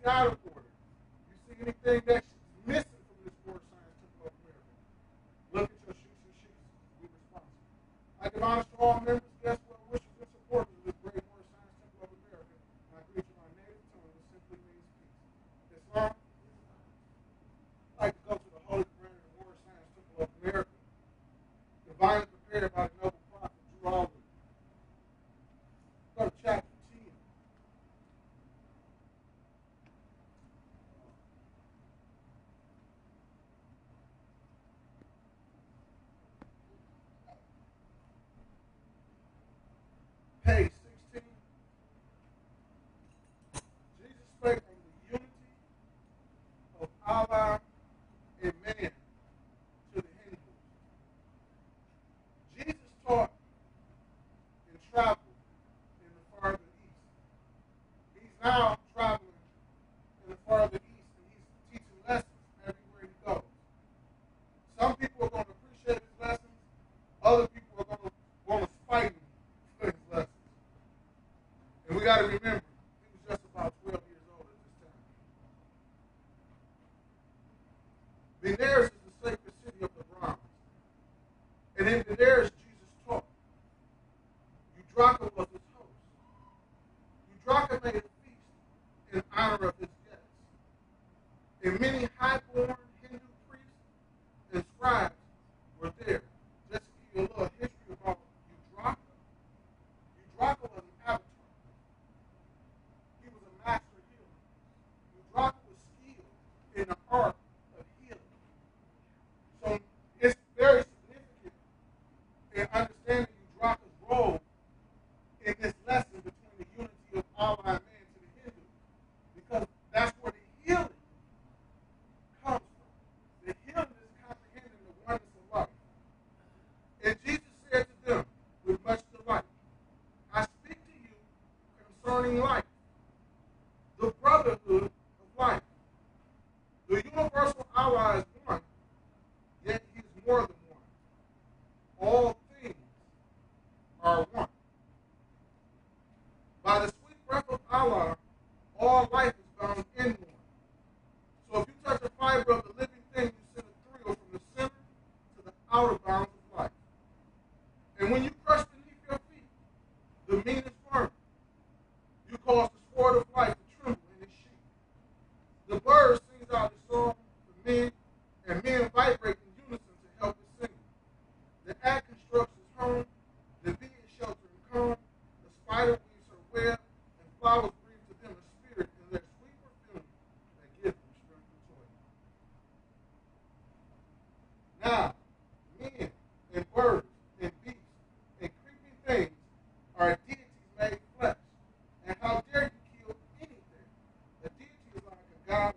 out of order, you see anything that's missing from this Moorish Science Temple of America, look at your shoots and sheets. Be responsible. I give honors to all members, guests, well wishers, and supporters of this great Moorish Science Temple of America. And I greet you in my native tongue, which simply means peace. Islam. I'd like to go to the holy ground of the Moorish Science Temple of America, divinely prepared by the noble prophet Drew Alwood. Go to chapter 10. Page 16. Jesus spake on the unity of Allah and man to the Hindus. Jesus taught and traveled in the farther east. He's now traveling in the farther east, and he's teaching lessons everywhere he goes. Some people are going to appreciate his lessons. Other people are going to want to fight him for his lessons. And we got to remember, he was just about 12 years old at this time. Benares is the sacred city of the Brahmins. And in Benares, Jesus taught. Udraka was his host. Udraka made a feast in honor of his guests. And many high-born Hindu priests and scribes were there. Just to give you a little history about Udraka. Udraka was an avatar. He was a master healer. Udraka was skilled in the art of healing. So it's very significant in understanding Udraka's role in this lesson between the unity of Allah and man to the Hindu. Because that's where the healing comes from. The healing is comprehending the oneness of life. And Jesus said to them with much delight, I speak to you concerning life, the brotherhood of life. The universal Allah is one, yet he is more than one. All things are one. By the sweet breath of Allah, all life is bound in one. So if you touch a fiber of the living thing, you send a thrill from the center to the outer bounds of life. And when you crush beneath your feet the meanest worm, you cause the sword of life to tremble in its sheath. The bird sings out its song for men, and men vibrate in unison to help it sing. The act constructs its home, the bee is sheltering comb, the spider weaves her web, and flowers breathe to them a spirit in their sweet perfume that gives them strength and joy. Now, men and birds and beasts and creeping things are deities made flesh. And how dare you kill anything? A deity is like a god,